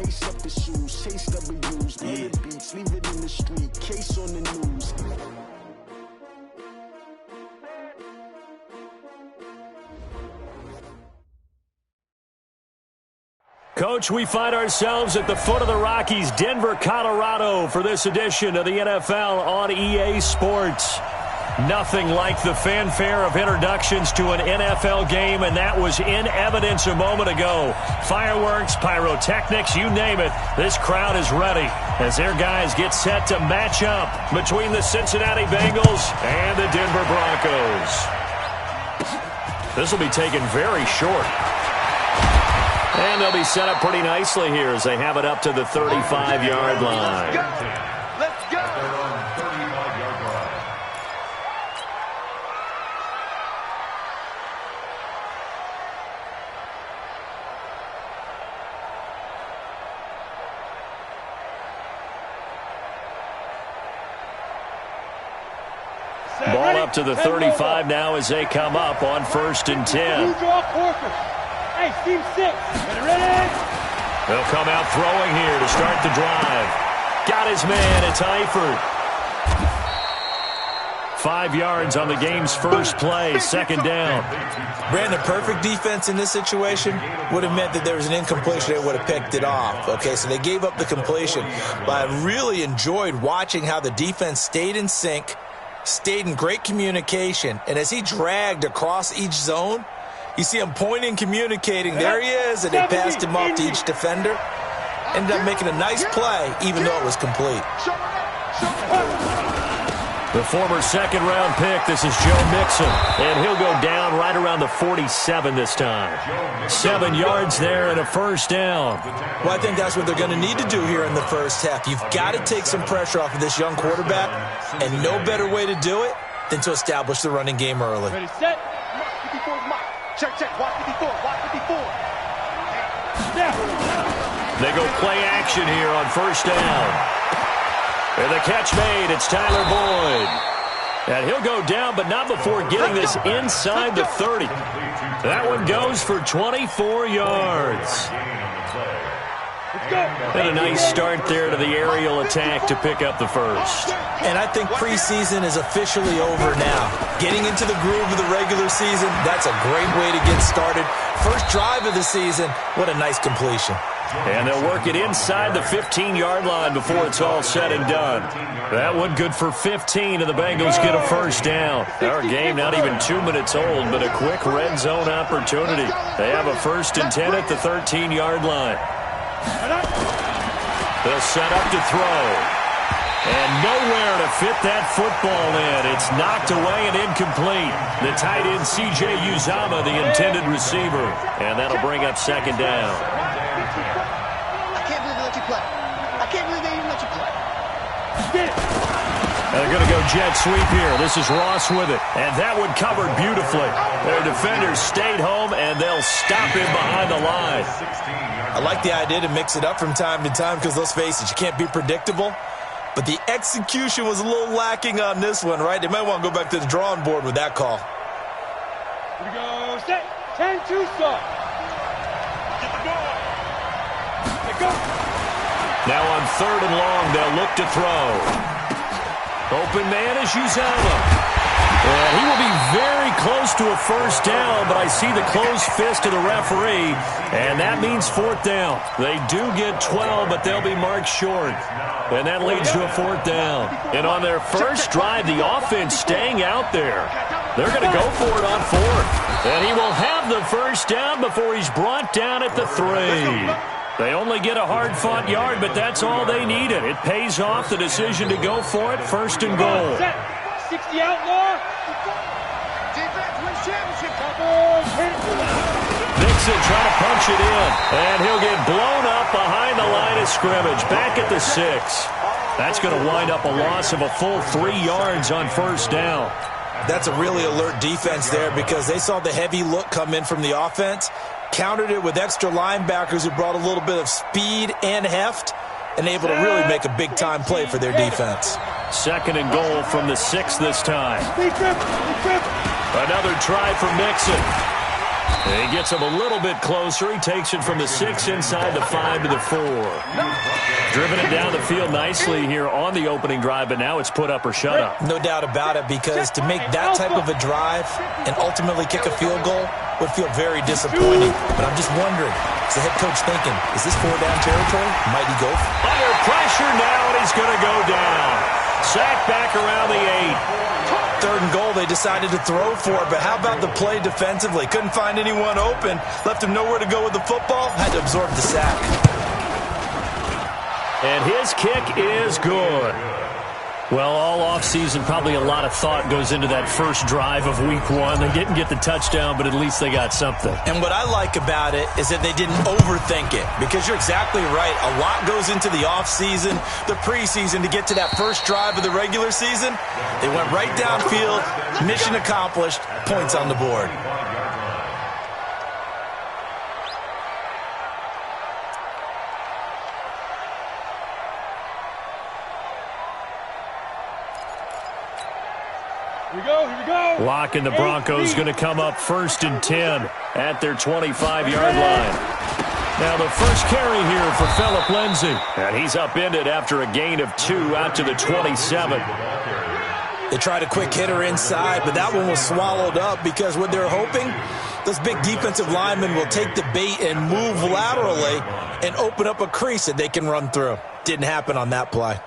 lace up the shoes, chase W's, yeah. Beats, leave it in the street, case on the news. Coach, we find ourselves at the foot of the Rockies, Denver, Colorado, for this edition of the NFL on EA Sports. Nothing like the fanfare of introductions to an NFL game, and that was in evidence a moment ago. Fireworks, pyrotechnics, you name it, this crowd is ready as their guys get set to match up between the Cincinnati Bengals and the Denver Broncos. This will be taken very short. And they'll be set up pretty nicely here as they have it up to the 35-yard line. Let's go! Ball up to the 35 now as they come up on 1st and 10. Hey, team 6. Ready? They'll come out throwing here to start the drive. Got his man. It's Eifert. 5 yards on the game's first play. 2nd down. Brandon, perfect defense in this situation would have meant that there was an incompletion. They would have picked it off. Okay, so they gave up the completion. But I really enjoyed watching how the defense stayed in sync, stayed in great communication, and as he dragged across each zone, you see him pointing, communicating. There he is, and they passed him off to each defender. Ended up making a nice play, even though it was complete. The former 2nd-round pick, this is Joe Mixon, and he'll go down right around the 47 this time. 7 yards there and a 1st down. Well, I think that's what they're going to need to do here in the first half. You've got to take some pressure off of this young quarterback, and no better way to do it than to establish the running game early. Ready, set. Check, watch 54, watch 54. They go play action here on 1st down. And the catch made, it's Tyler Boyd. And he'll go down, but not before getting this inside the 30. That one goes for 24 yards. And a nice start there to the aerial attack to pick up the first. And I think preseason is officially over now. Getting into the groove of the regular season, that's a great way to get started. First drive of the season, what a nice completion. And they'll work it inside the 15-yard line before it's all said and done. That one good for 15, and the Bengals get a 1st down. Our game not even 2 minutes old, but a quick red zone opportunity. They have a 1st and 10 at the 13-yard line. They'll set up to throw. And nowhere to fit that football in. It's knocked away and incomplete. The tight end, C.J. Uzomah, the intended receiver. And that'll bring up 2nd down. I can't believe they let you play. I can't believe they even let you play. They're going to go jet sweep here. This is Ross with it. And that one covered beautifully. Their defenders stayed home, and they'll stop him behind the line. I like the idea to mix it up from time to time because, let's face it, you can't be predictable. But the execution was a little lacking on this one, right? They might want to go back to the drawing board with that call. Here we go. Set. 10-2 start. Get the ball. Let go. Now on 3rd and long, they'll look to throw. Open man is Uzomah. And he will be very close to a 1st down, but I see the closed fist of the referee, and that means 4th down. They do get 12, but they'll be marked short. And that leads to a 4th down. And on their first drive, the offense staying out there. They're going to go for it on 4th. And he will have the 1st down before he's brought down at the 3. They only get a hard-fought yard, but that's all they needed. It pays off the decision to go for it, 1st and goal. 60 outlaw. Defense wins championship. Nixon trying to punch it in, and he'll get blown up behind the line of scrimmage, back at the 6. That's going to wind up a loss of a full 3 yards on 1st down. That's a really alert defense there because they saw the heavy look come in from the offense, countered it with extra linebackers who brought a little bit of speed and heft, and able to really make a big-time play for their defense. 2nd and goal from the 6 this time. Another try for Mixon. He gets him a little bit closer. He takes it from the 6 inside the 5 to the 4. Driven it down the field nicely here on the opening drive, but now it's put up or shut up. No doubt about it, because to make that type of a drive and ultimately kick a field goal would feel very disappointing. But I'm just wondering, is the head coach thinking, is this 4-down territory? Might he go? Under pressure now, and he's going to go down. Sacked back around the 8. 3rd and goal, they decided to throw for it, but how about the play defensively? Couldn't find anyone open, left him nowhere to go with the football, had to absorb the sack. And his kick is good. Well, all offseason, probably a lot of thought goes into that first drive of week 1. They didn't get the touchdown, but at least they got something. And what I like about it is that they didn't overthink it, because you're exactly right. A lot goes into the offseason, the preseason, to get to that first drive of the regular season. They went right downfield, mission accomplished, points on the board. Here we go. Lock and the Broncos going to come up 1st and 10 at their 25-yard line. Now the first carry here for Phillip Lindsay. And he's upended after a gain of 2 out to the 27. They tried a quick hitter inside, but that one was swallowed up, because what they're hoping, those big defensive linemen will take the bait and move laterally and open up a crease that they can run through. Didn't happen on that play.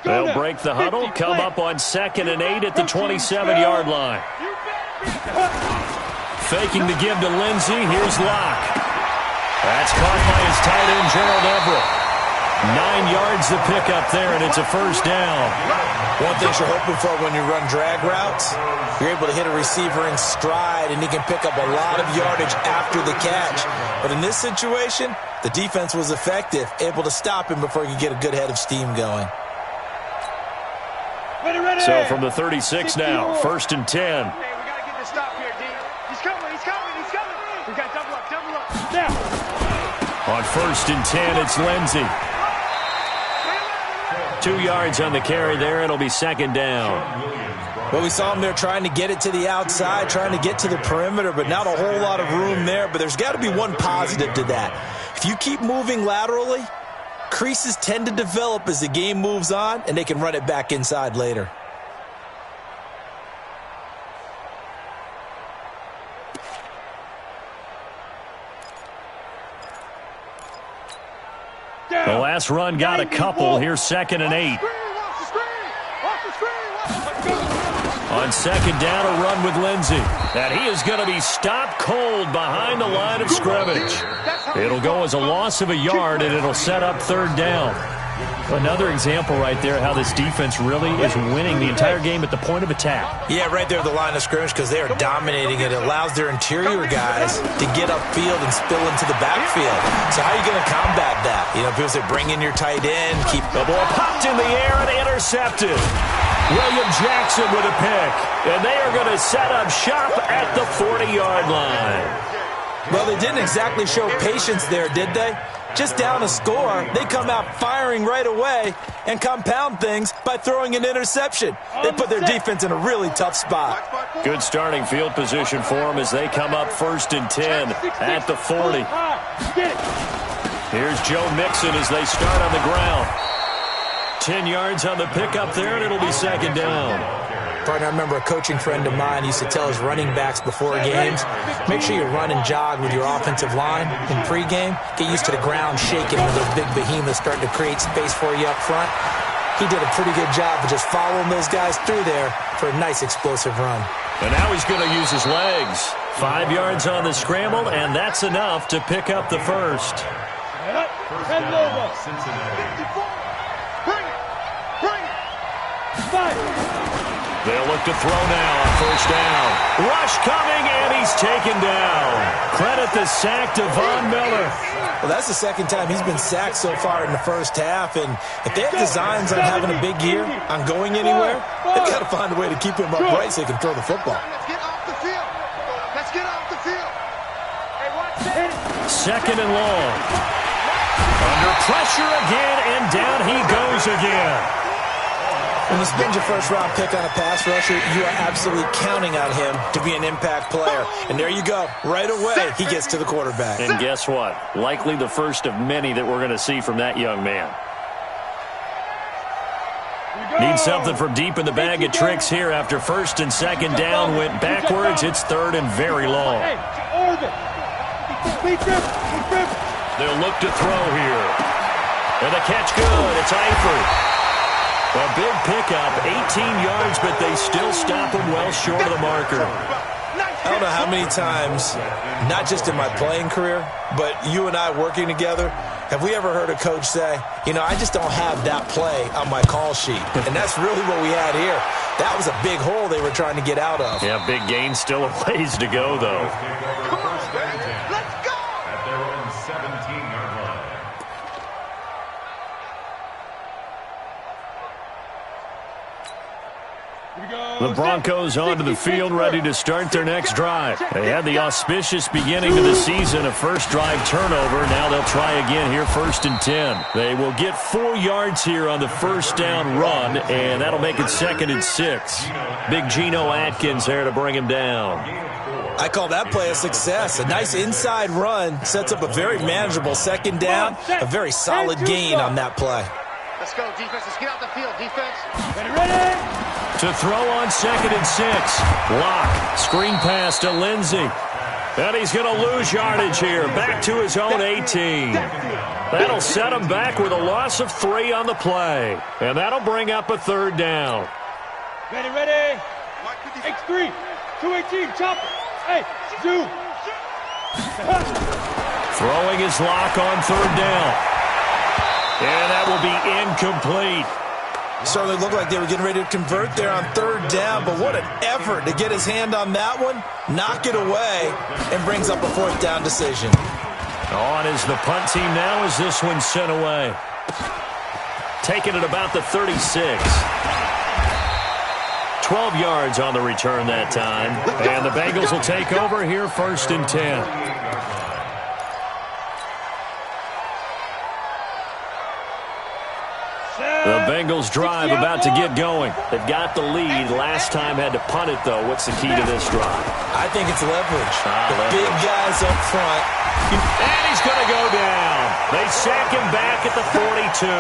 They'll break the huddle, come up on 2nd and 8 at the 27-yard line. Faking the give to Lindsay. Here's Locke. That's caught by his tight end, Gerald Everett. 9 yards to pick up there, and it's a first down. One thing you're hoping for when you run drag routes, you're able to hit a receiver in stride, and he can pick up a lot of yardage after the catch. But in this situation, the defense was effective, able to stop him before he could get a good head of steam going. Ready. So from the 36 now, 1st and 10. Hey, we got to get this stop here, D. He's coming. We got double up. Now. On 1st and 10, it's Lindsay. 2 yards on the carry there. It'll be 2nd down. Well, we saw him there trying to get it to the outside, trying to get to the perimeter, but not a whole lot of room there. But there's got to be one positive to that. If you keep moving laterally, creases tend to develop as the game moves on, and they can run it back inside later. The last run got a couple. Here's 2nd and 8. On 2nd down, a run with Lindsay. And he is going to be stopped cold behind the line of scrimmage. It'll go as a loss of a yard, and it'll set up 3rd down. Another example right there how this defense really is winning the entire game at the point of attack. Yeah, right there at the line of scrimmage, because they are dominating it. It allows their interior guys to get upfield and spill into the backfield. So how are you going to combat that? You know, people say bring in your tight end, keep the ball popped in the air and intercepted. William Jackson with a pick. And they are going to set up shop at the 40-yard line. Well, they didn't exactly show patience there, did they? Just down a score, they come out firing right away and compound things by throwing an interception. They put their defense in a really tough spot. Good starting field position for them as they come up 1st and 10 at the 40. Here's Joe Mixon as they start on the ground. 10 yards on the pickup there, and it'll be 2nd down. Partner, I remember a coaching friend of mine used to tell his running backs before games, make sure you run and jog with your offensive line in pregame. Get used to the ground shaking when those big behemoths starting to create space for you up front. He did a pretty good job of just following those guys through there for a nice explosive run. And now he's going to use his legs. 5 yards on the scramble, and that's enough to pick up the first. They'll look to throw now on 1st down. Rush coming, and he's taken down. Credit the sack to Von Miller. Well, that's the 2nd time he's been sacked so far in the first half, and if they have designs on having a big year, on going anywhere, they've got to find a way to keep him upright so they can throw the football. Let's get off the field. Let's get off the field. Hey, watch that. 2nd and long. Under pressure again, and down he goes again. When you spend your first-round pick on a pass rusher, you are absolutely counting on him to be an impact player. And there you go. Right away, he gets to the quarterback. And guess what? Likely the first of many that we're going to see from that young man. Need something from deep in the bag of tricks here after first and second down went backwards. It's third and very long. They'll look to throw here. And the catch good. It's Eifert. A big pickup, 18 yards, but they still stop him well short of the marker. I don't know how many times, not just in my playing career, but you and I working together, have we ever heard a coach say, you know, I just don't have that play on my call sheet. And that's really what we had here. That was a big hole they were trying to get out of. Yeah, big gain, still a ways to go, though. Come on, let's go! At their own 17-yard line. The Broncos onto the field, ready to start their next drive. They had the auspicious beginning of the season, a first drive turnover. Now they'll try again here, 1st and 10. They will get 4 yards here on the first down run, and that'll make it 2nd and 6. Big Geno Atkins there to bring him down. I call that play a success. A nice inside run sets up a very manageable second down, a very solid gain on that play. Let's go, defense. Let's get out the field, defense. Ready? To throw on 2nd and 6. Lock. Screen pass to Lindsey. And he's going to lose yardage here. Back to his own 18. That'll set him back with a loss of 3 on the play. And that'll bring up a 3rd down. Ready? X3, 218, chop. Hey, zoom. Throwing his Lock on 3rd down. And that will be incomplete. Certainly looked like they were getting ready to convert there on 3rd down, but what an effort to get his hand on that one, knock it away, and brings up a 4th down decision. On is the punt team now as this one's sent away. Taking it about the 36. 12 yards on the return that time. And the Bengals will take over here, 1st and 10. The Bengals drive about to get going. They've got the lead. Last time had to punt it, though. What's the key to this drive? I think it's leverage. Leverage. Big guys up front. And he's going to go down. They sack him back at the 42.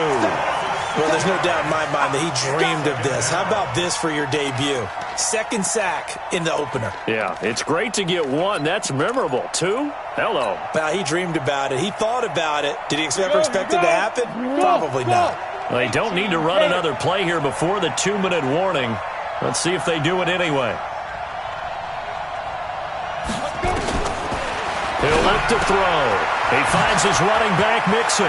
Well, there's no doubt in my mind that he dreamed of this. How about this for your debut? 2nd sack in the opener. Yeah, it's great to get 1. That's memorable. 2? Hello. Well, he dreamed about it. He thought about it. Did he ever expect it to happen? Probably not. They don't need to run another play here before the 2-minute warning. Let's see if they do it anyway. He'll look to throw. He finds his running back, Mixon.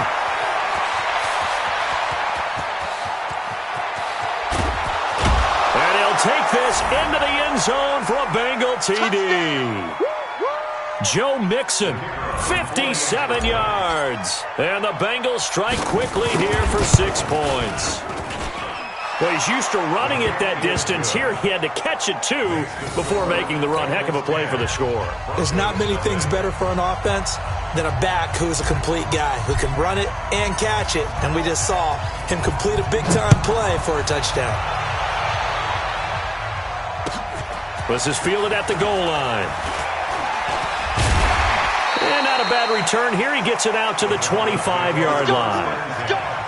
And he'll take this into the end zone for a Bengal TD. Joe Mixon, 57 yards. And the Bengals strike quickly here for 6 points. Well, he's used to running it that distance. Here he had to catch it, too, before making the run. Heck of a play for the score. There's not many things better for an offense than a back who is a complete guy, who can run it and catch it. And we just saw him complete a big-time play for a touchdown. This is fielded at the goal line. And not a bad return here. He gets it out to the 25-yard line.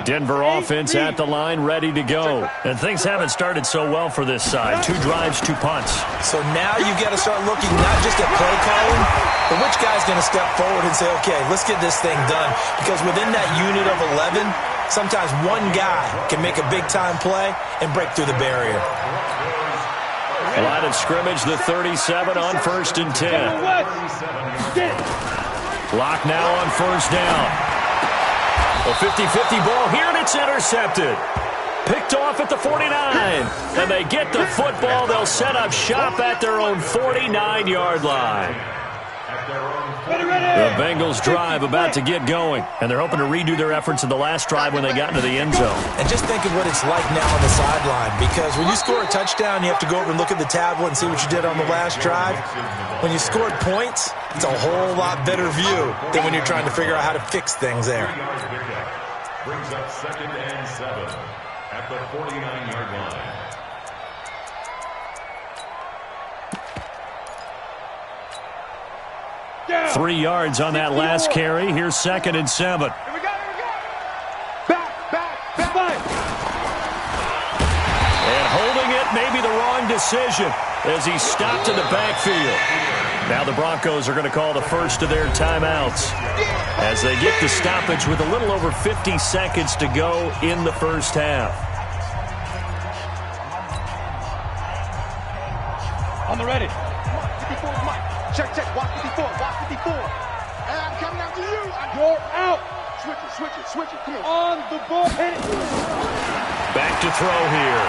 Denver offense at the line, ready to go. And things haven't started so well for this side. 2 drives, 2 punts. So now you got to start looking not just at play calling, but which guy's going to step forward and say, okay, let's get this thing done. Because within that unit of 11, sometimes one guy can make a big-time play and break through the barrier. Line of scrimmage, the 37 on 1st and 10. Lock now on 1st down. A 50-50 ball here, and it's intercepted. Picked off at the 49. And they get the football. They'll set up shop at their own 49-yard line. At their own The Bengals drive about to get going, and they're hoping to redo their efforts in the last drive when they got into the end zone. And just think of what it's like now on the sideline, because when you score a touchdown, you have to go over and look at the tablet and see what you did on the last drive. When you scored points, it's a whole lot better view than when you're trying to figure out how to fix things there. Brings up 2nd and 7 at the 49-yard line. Yeah. 3 yards on that last carry. Here's 2nd and 7. Here we go, here we go. Back. And holding it may be the wrong decision as he stopped in the backfield. Now the Broncos are going to call the first of their timeouts as they get the stoppage with a little over 50 seconds to go in the first half. On the ready. 54 is Mike. Check. Watch 54. And I'm coming after you. You're out. Switch it. Come on. On the ball. Hit it. Back to throw here.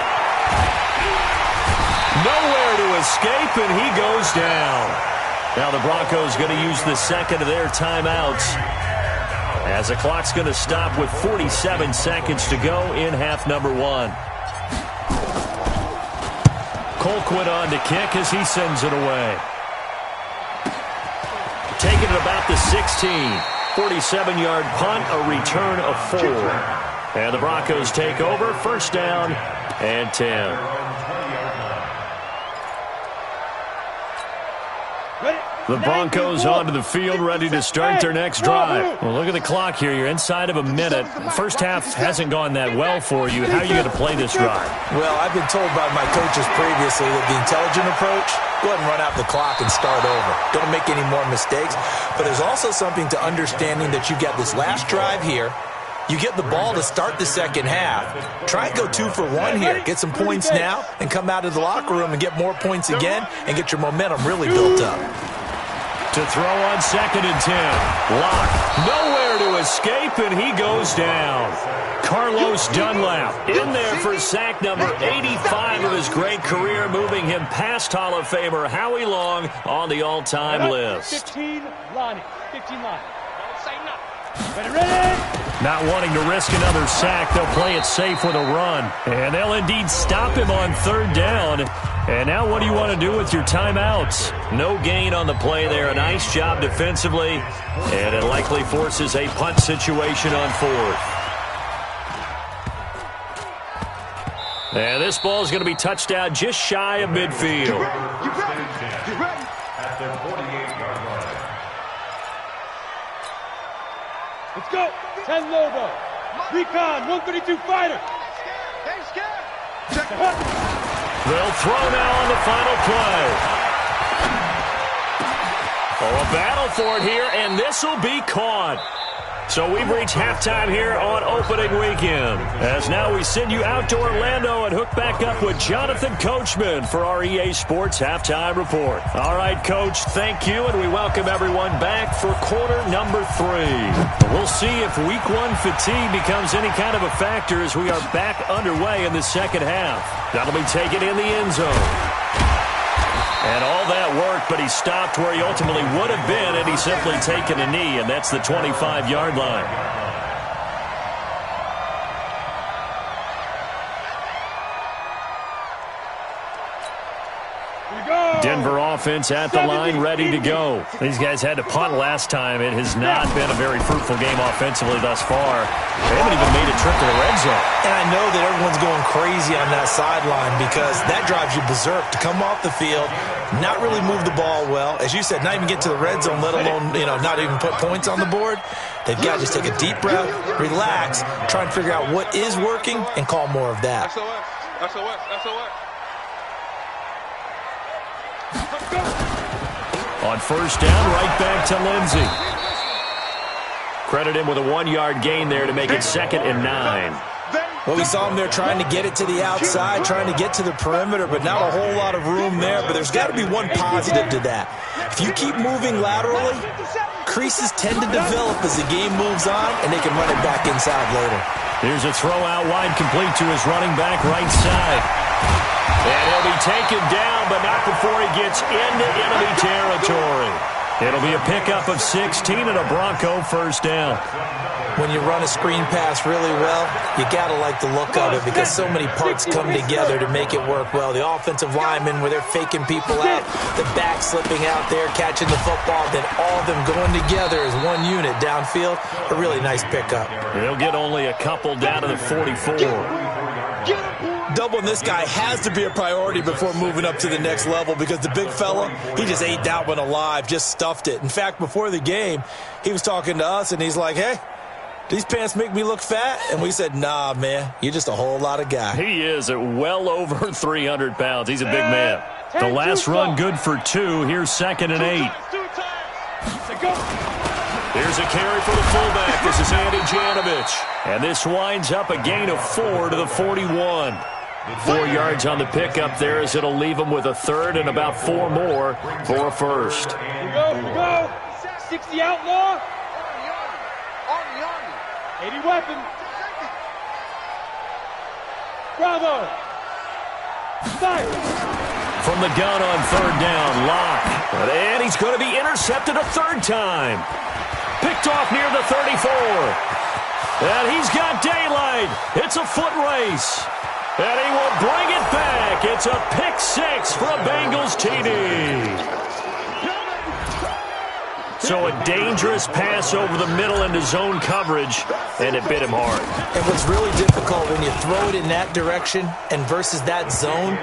Nowhere to escape, and he goes down. Now the Broncos going to use the second of their timeouts as the clock's going to stop with 47 seconds to go in half number 1. Colquitt on to kick as he sends it away. Taking it about the 16. 47-yard punt, a return of 4. And the Broncos take over, first down and 10. The Broncos onto the field, ready to start their next drive. Well, look at the clock here. You're inside of a minute. The first half hasn't gone that well for you. How are you going to play this drive? Well, I've been told by my coaches previously that the intelligent approach, go ahead and run out the clock and start over. Don't make any more mistakes. But there's also something to understanding that you get this last drive here. You get the ball to start the second half. Try and go 2 for 1 here. Get some points now and come out of the locker room and get more points again and get your momentum really built up. To throw on 2nd and 10. Lock. Nowhere to escape, and he goes down. Carlos Dunlap in there for sack number 85 of his great career, moving him past Hall of Famer Howie Long on the all-time list. 15 Lonnie. Don't say nothing. Ready? Not wanting to risk another sack, they'll play it safe with a run. And they'll indeed stop him on 3rd down. And now what do you want to do with your timeouts? No gain on the play there. A nice job defensively. And it likely forces a punt situation on 4th. And this ball is going to be touched out just shy of midfield. You ready? At the 48-yard line. Let's go. 10 Lobo. Recon, 132 fighter. They scared. They'll throw now on the final play. Oh, a battle for it here, and this will be caught. So we've reached halftime here on opening weekend. As now we send you out to Orlando and hook back up with Jonathan Coachman for our EA Sports Halftime Report. All right, Coach, thank you, and we welcome everyone back for quarter number 3. We'll see if week 1 fatigue becomes any kind of a factor as we are back underway in the second half. That'll be taken in the end zone. And all that work, but he stopped where he ultimately would have been, and he's simply taken a knee, and that's the 25-yard line. Denver offense at the line, ready to go. These guys had to punt last time. It has not been a very fruitful game offensively thus far. They haven't even made a trip to the red zone. And I know that everyone's going crazy on that sideline because that drives you berserk to come off the field, not really move the ball well. As you said, not even get to the red zone, let alone, not even put points on the board. They've got to just take a deep breath, relax, try and figure out what is working, and call more of that. SOS. On first down, right back to Lindsey. Credit him with a 1-yard gain there to make it 2nd and 9. Well, we saw him there trying to get it to the outside, trying to get to the perimeter, but not a whole lot of room there. But there's got to be one positive to that. If you keep moving laterally, creases tend to develop as the game moves on, and they can run it back inside later. Here's a throw out wide, complete to his running back right side. And he'll be taken down, but not before he gets into enemy territory. It'll be a pickup of 16 and a Bronco first down. When you run a screen pass really well, you got to like the look of it because so many parts come together to make it work well. The offensive linemen, where they're faking people out, the back slipping out there, catching the football, then all of them going together as one unit downfield. A really nice pickup. He'll get only a couple down to the 44. Doubling this guy has to be a priority before moving up to the next level because the big fella, he just ate that one alive, just stuffed it. In fact, before the game, he was talking to us, and he's like, hey, these pants make me look fat? And we said, nah, man, you're just a whole lot of guy. He is at well over 300 pounds. He's a big man. The last run good for 2. Here's 2nd and 8. Here's a carry for the fullback. This is Andy Janovich. And this winds up a gain of 4 to the 41. 4 yards on the pickup there as it'll leave him with a third and about 4 more for a first. Here we go. 60 outlaw. 80 weapon. Bravo. Fire. From the gun on 3rd down, Locke. And he's going to be intercepted a 3rd time. Picked off near the 34. And he's got daylight. It's a foot race. And he will bring it back. It's a pick 6 for a Bengals TD. So a dangerous pass over the middle into zone coverage, and it bit him hard. And what's really difficult when you throw it in that direction and versus that zone,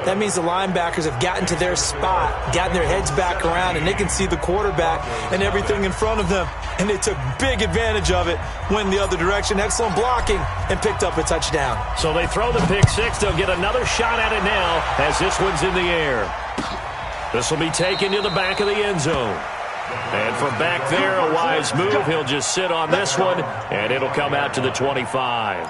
that means the linebackers have gotten to their spot, gotten their heads back around, and they can see the quarterback and everything in front of them. And they took big advantage of it, went the other direction, excellent blocking, and picked up a touchdown. So they throw the pick 6. They'll get another shot at it now as this one's in the air. This will be taken to the back of the end zone. And from back there, a wise move. He'll just sit on this one, and it'll come out to the 25.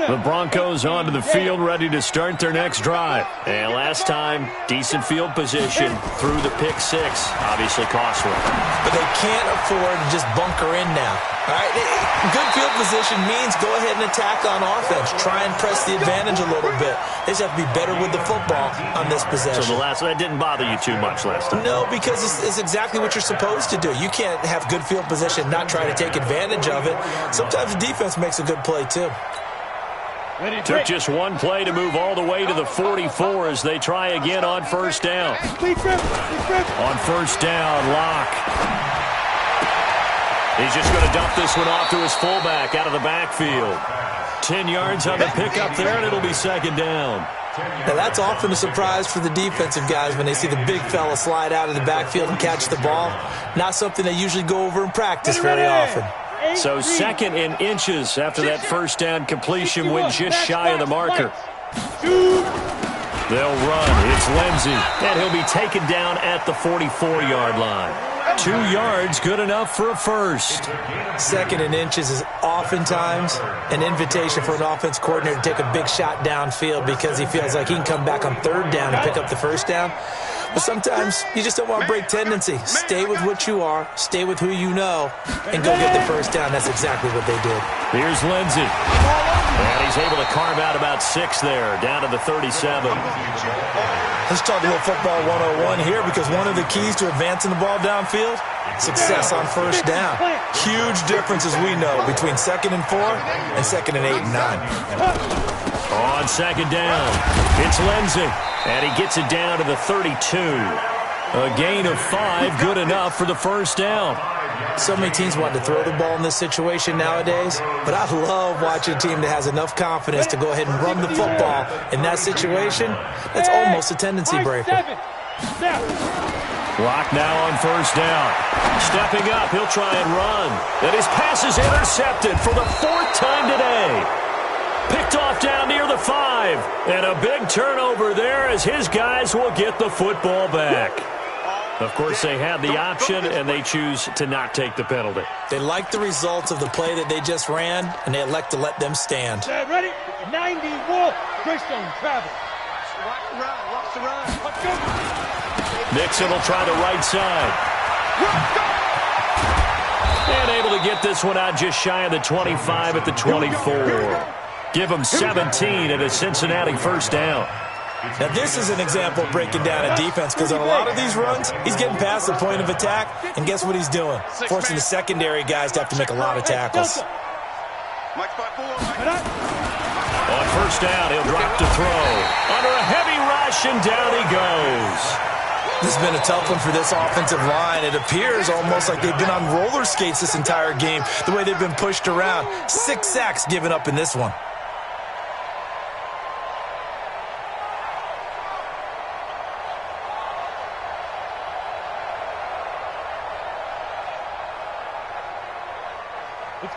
The Broncos onto the field, ready to start their next drive. And last time, decent field position through the pick 6. Obviously costly. But they can't afford to just bunker in now. All right, good field position means go ahead and attack on offense. Try and press the advantage a little bit. They just have to be better with the football on this possession. So that didn't bother you too much last time? No, because it's exactly what you're supposed to do. You can't have good field position and not try to take advantage of it. Sometimes the defense makes a good play, too. Took just one play to move all the way to the 44 as they try again on 1st down. On 1st down, Locke. He's just going to dump this one off to his fullback out of the backfield. 10 yards on the pickup there, and it'll be 2nd down. Now, that's often a surprise for the defensive guys when they see the big fella slide out of the backfield and catch the ball. Not something they usually go over in practice very often. So 2nd and inches after that 1st down completion went just shy of the marker. They'll run. It's Lindsey, and he'll be taken down at the 44-yard line. 2 yards, good enough for a first. 2nd and inches is oftentimes an invitation for an offense coordinator to take a big shot downfield because he feels like he can come back on 3rd down and pick up the 1st down. But sometimes you just don't want to break tendency. Stay with what you are, stay with who you know, and go get the 1st down. That's exactly what they did. Here's Lindsey. And he's able to carve out about 6 there, down to the 37. Let's talk a little football 101 here because one of the keys to advancing the ball downfield, success on 1st down. Huge difference, as we know, between 2nd and 4 and 2nd and 8 and 9. On 2nd down, it's Lindsey, and he gets it down to the 32. A gain of 5, good enough for the 1st down. So many teams want to throw the ball in this situation nowadays, but I love watching a team that has enough confidence to go ahead and run the football in that situation. That's almost a tendency breaker. Locke now on 1st down. Stepping up, he'll try and run. And his pass is intercepted for the 4th time today. Picked off down near the 5. And a big turnover there as his guys will get the football back. Of course, they have the option, and they choose to not take the penalty. They like the results of the play that they just ran, and they elect to let them stand. Ready? 90 Wolf. Greystone travel. Watch the run. Let's go. Nixon will try the right side. And able to get this one out just shy of the 25 at the 24. give him 17 at a Cincinnati first down. Now, this is an example of breaking down a defense, because on a lot of these runs, he's getting past the point of attack, and guess what he's doing? Forcing the secondary guys to have to make a lot of tackles. On first down, he'll drop to throw. Under a heavy rush, and down he goes. This has been a tough one for this offensive line. It appears almost like they've been on roller skates this entire game, the way they've been pushed around. 6 sacks given up in this one.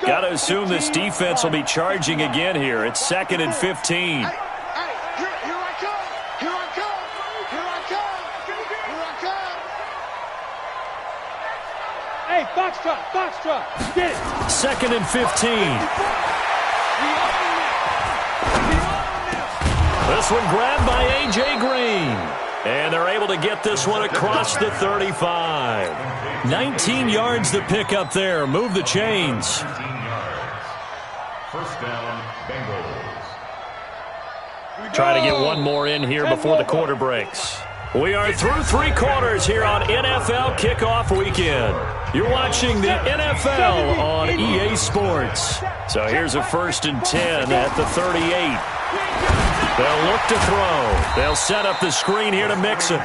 Got to assume this defense will be charging again here. It's 2nd and 15. Here I come! Here I come! Here I come! Here I come! Hey, Foxtrot! Get it! 2nd and 15. This one grabbed by A.J. Green. And they're able to get this one across the 35. 19 yards to pick up there. Move the chains. 19 yards. First down, Bengals. Try to get one more in here before the quarter breaks. We are through 3 quarters here on NFL Kickoff Weekend. You're watching the NFL on EA Sports. So here's a 1st and 10 at the 38. They'll look to throw. They'll set up the screen here to Mixon.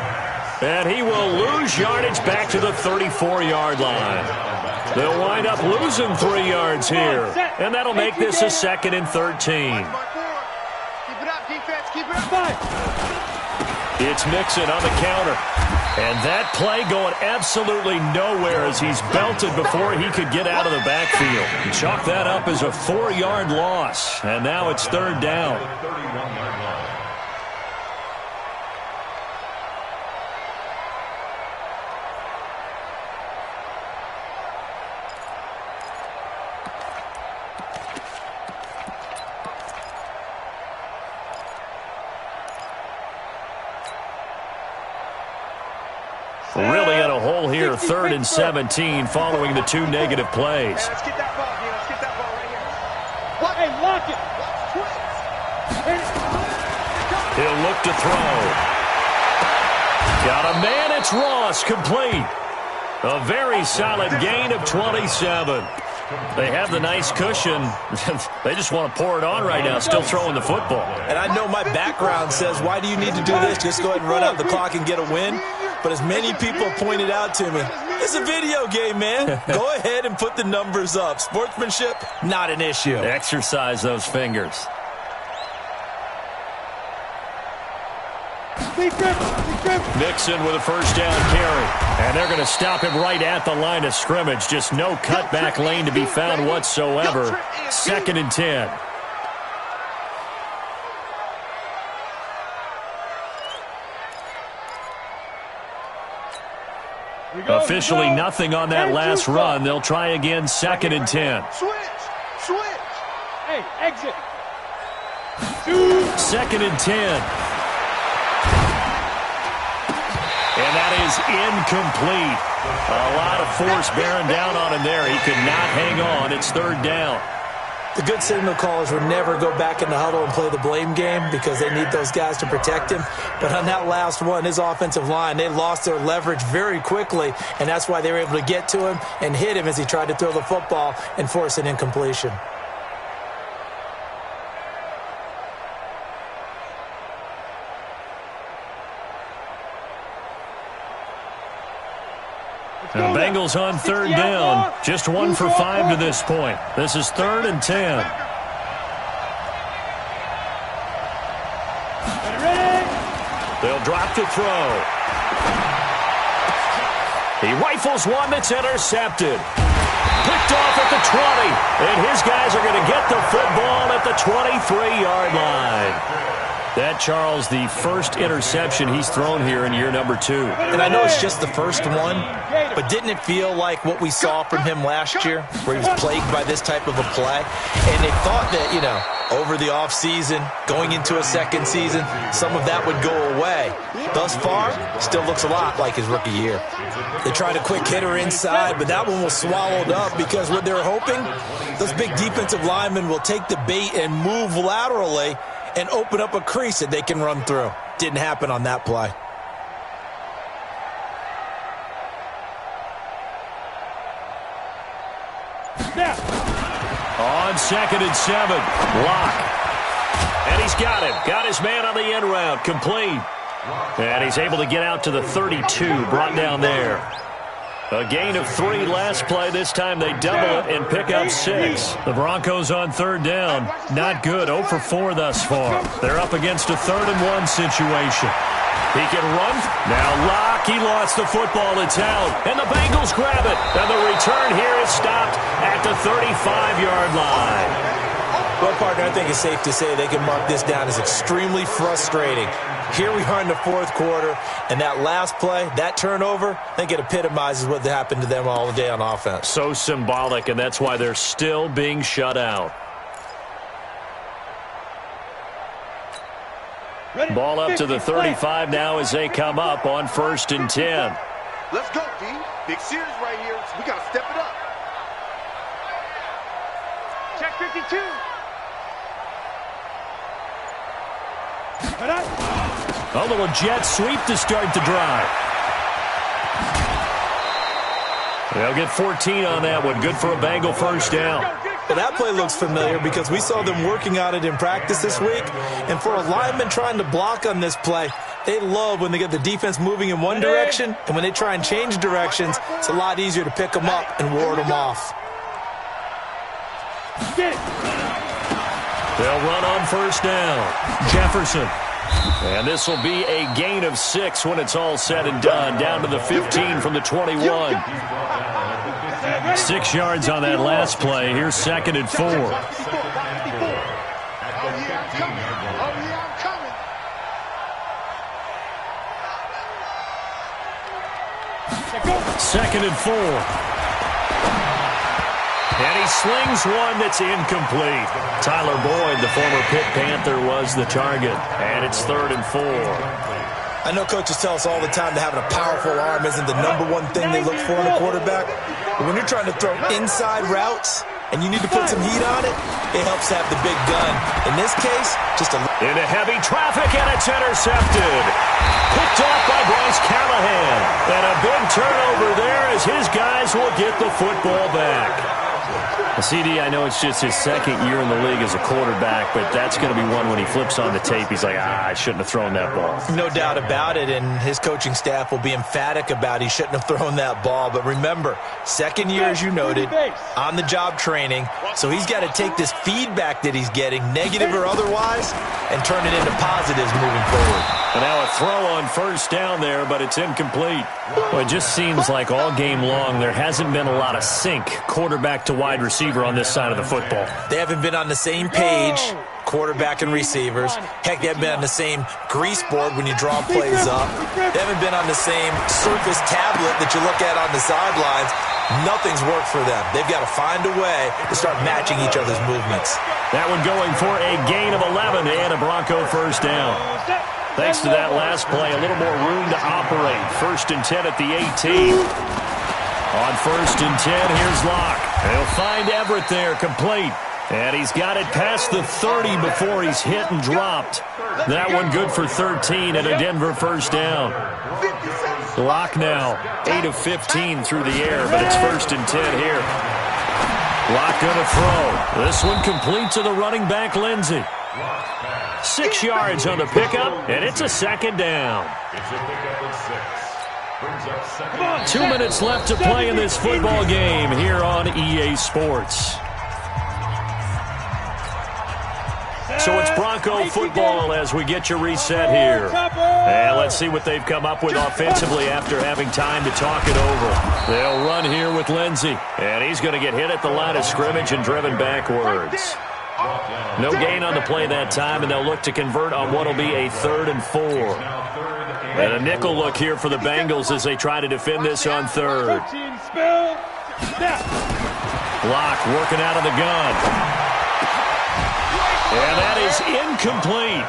And he will lose yardage back to the 34-yard line. They'll wind up losing 3 yards here. And that'll make this a 2nd and 13. Keep it up, defense. Keep it up. It's Mixon on the counter. And that play going absolutely nowhere as he's belted before he could get out of the backfield. Chalk that up as a 4-yard loss. And now it's 3rd down. 31-yard line. Really in a hole here, 3rd and 17 following the 2 negative plays. Let's get that ball, D. Let's get that ball right here. Hey, lock it! He'll look to throw. Got a man, it's Ross, complete. A very solid gain of 27. They have the nice cushion. They just want to pour it on right now, still throwing the football. And I know my background says, why do you need to do this? Just go ahead and run out the clock and get a win. But as many people pointed out to me, it's a video game, man. Go ahead and put the numbers up. Sportsmanship, not an issue. Exercise those fingers. Mixon with a first down carry. And they're going to stop him right at the line of scrimmage. Just no cutback lane to be found whatsoever. 2nd and 10. Officially nothing on that last run. They'll try again, 2nd and 10. Switch! Hey, exit! 2nd and 10. And that is incomplete. A lot of force bearing down on him there. He could not hang on. It's 3rd down. The good signal callers would never go back in the huddle and play the blame game because they need those guys to protect him. But on that last one, his offensive line, they lost their leverage very quickly, and that's why they were able to get to him and hit him as he tried to throw the football and force an incompletion. The Bengals on 3rd down. Just 1 for 5 to this point. This is 3rd and 10. They'll drop to throw. He rifles one that's intercepted. Picked off at the 20. And his guys are going to get the football at the 23-yard line. That, Charles, the first interception he's thrown here in year number 2. And I know it's just the first one, but didn't it feel like what we saw from him last year, where he was plagued by this type of a play? And they thought that, you know, over the offseason, going into a second season, some of that would go away. Thus far, still looks a lot like his rookie year. They tried a quick hitter inside, but that one was swallowed up because what they were hoping, those big defensive linemen will take the bait and move laterally and open up a crease that they can run through. Didn't happen on that play. On 2nd and 7, Locke. And he's got him. Got his man on the end route. Complete. And he's able to get out to the 32, brought down there. A gain of 3 last play. This time they double it and pick up 6. The Broncos on 3rd down. Not good. 0 for 4 thus far. They're up against a 3rd and 1 situation. He can run. Now Locke, he lost the football. It's out. And the Bengals grab it. And the return here is stopped at the 35-yard line. Well, partner, I think it's safe to say they can mark this down as extremely frustrating. Here we are in the 4th quarter, and that last play, that turnover, I think it epitomizes what happened to them all day on offense. So symbolic, and that's why they're still being shut out. Ball up to the 35 now as they come up on 1st and 10. Let's go, D. Big series right here. We got to step it up. Check 52. A little jet sweep to start the drive. They'll get 14 on that one. Good for a Bengal 1st down. Well, that play looks familiar because we saw them working on it in practice this week. And for a lineman trying to block on this play, they love when they get the defense moving in one direction. And when they try and change directions, it's a lot easier to pick them up and ward them off. They'll run on 1st down. Jefferson. And this will be a gain of 6 when it's all said and done. Down to the 15 from the 21. 6 yards on that last play. Here's 2nd and 4. Second and 4. And he slings one that's incomplete. Tyler Boyd, the former Pitt Panther, was the target. And it's 3rd and 4. I know coaches tell us all the time that having a powerful arm isn't the #1 thing they look for in a quarterback. But when you're trying to throw inside routes and you need to put some heat on it, it helps to have the big gun. In this case, just a... Into heavy traffic, and it's intercepted. Picked off by Bryce Callahan. And a big turnover there as his guys will get the football back. CD, I know it's just his 2nd year in the league as a quarterback, but that's going to be one when he flips on the tape. He's like, I shouldn't have thrown that ball. No doubt about it, and his coaching staff will be emphatic about he shouldn't have thrown that ball. But remember, 2nd year, as you noted, on-the-job training, so he's got to take this feedback that he's getting, negative or otherwise, and turn it into positives moving forward. And now a throw on 1st down there, but it's incomplete. Well, it just seems like all game long there hasn't been a lot of sync quarterback to wide receiver on this side of the football. They haven't been on the same page, quarterback and receivers. Heck, they haven't been on the same grease board when you draw plays up. They haven't been on the same Surface tablet that you look at on the sidelines. Nothing's worked for them. They've got to find a way to start matching each other's movements. That one going for a gain of 11 and a Bronco 1st down. Thanks to that last play, a little more room to operate. 1st and 10 at the 18. On 1st and 10, here's Locke. He'll find Everett there, complete. And he's got it past the 30 before he's hit and dropped. That one good for 13 and a Denver 1st down. Locke now, 8 of 15 through the air, but it's 1st and 10 here. Locke gonna throw. This one complete to the running back, Lindsey. 6 yards on the pickup, and it's a 2nd down. 2 minutes left to play in this football game here on EA Sports. So it's Bronco football as we get you reset here. And let's see what they've come up with offensively after having time to talk it over. They'll run here with Lindsey, and he's going to get hit at the line of scrimmage and driven backwards. No gain on the play that time, and they'll look to convert on what will be a 3rd and 4. And a nickel look here for the Bengals as they try to defend this on 3rd. Block working out of the gun. And that is incomplete.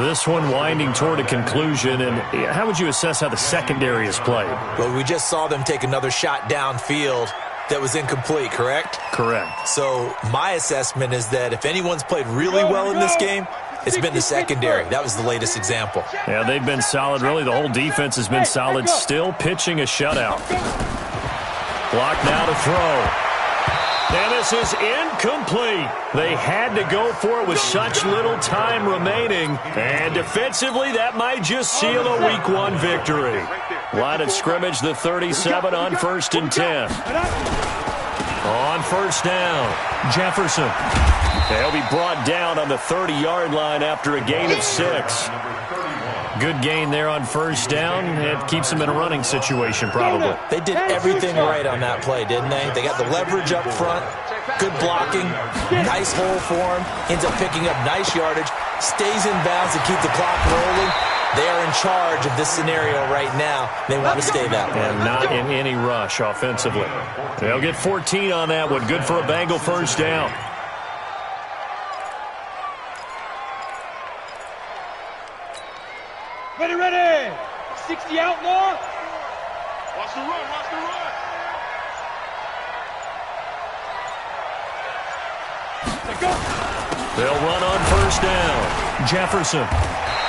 This one winding toward a conclusion. And how would you assess how the secondary has played? Well, we just saw them take another shot downfield that was incomplete, correct? Correct. So my assessment is that if anyone's played really well in this game, it's been the secondary. That was the latest example. Yeah, they've been solid. Really, the whole defense has been solid. Still pitching a shutout. Block now to throw. And this is incomplete. They had to go for it with such little time remaining. And defensively, that might just seal a Week 1 victory. Line of scrimmage, the 37 on 1st and 10. On 1st down, Jefferson. They'll be brought down on the 30-yard line after a gain of 6. Good gain there on 1st down. It keeps them in a running situation, probably. They did everything right on that play, didn't they? They got the leverage up front, good blocking, nice hole for him, ends up picking up nice yardage, stays in bounds to keep the clock rolling. They are in charge of this scenario right now. They want to stay that way. And not in any rush offensively. They'll get 14 on that one. Good for a Bengal 1st down. Ready. 60 outlaw. Watch the run. They'll run on 1st down. Jefferson.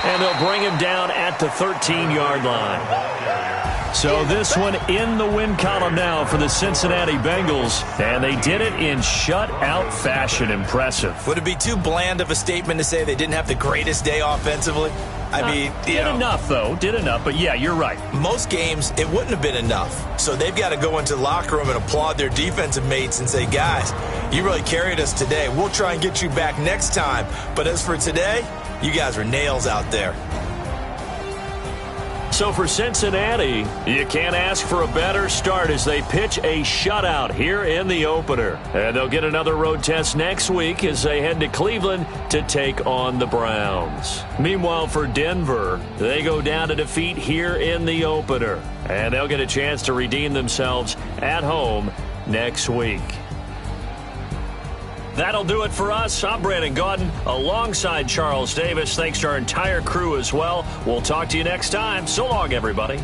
And they'll bring him down at the 13-yard line. So this one in the win column now for the Cincinnati Bengals. And they did it in shutout fashion. Impressive. Would it be too bland of a statement to say they didn't have the greatest day offensively? I mean, did enough, though. Did enough. But, yeah, you're right. Most games, it wouldn't have been enough. So they've got to go into the locker room and applaud their defensive mates and say, guys, you really carried us today. We'll try and get you back next time. But as for today, you guys were nails out there. So for Cincinnati, you can't ask for a better start as they pitch a shutout here in the opener. And they'll get another road test next week as they head to Cleveland to take on the Browns. Meanwhile, for Denver, they go down to defeat here in the opener. And they'll get a chance to redeem themselves at home next week. That'll do it for us. I'm Brandon Gaudin alongside Charles Davis. Thanks to our entire crew as well. We'll talk to you next time. So long, everybody.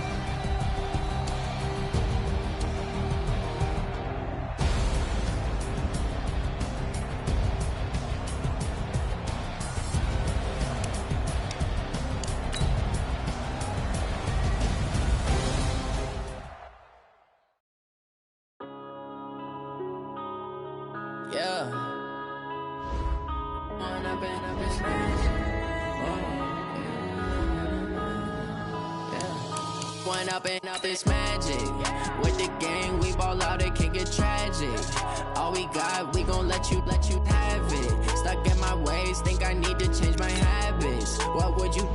Up is magic. With the gang, we ball out, it can get tragic. All we got, we gon' let you have it. Stuck in my ways, think I need to change my habits. What would you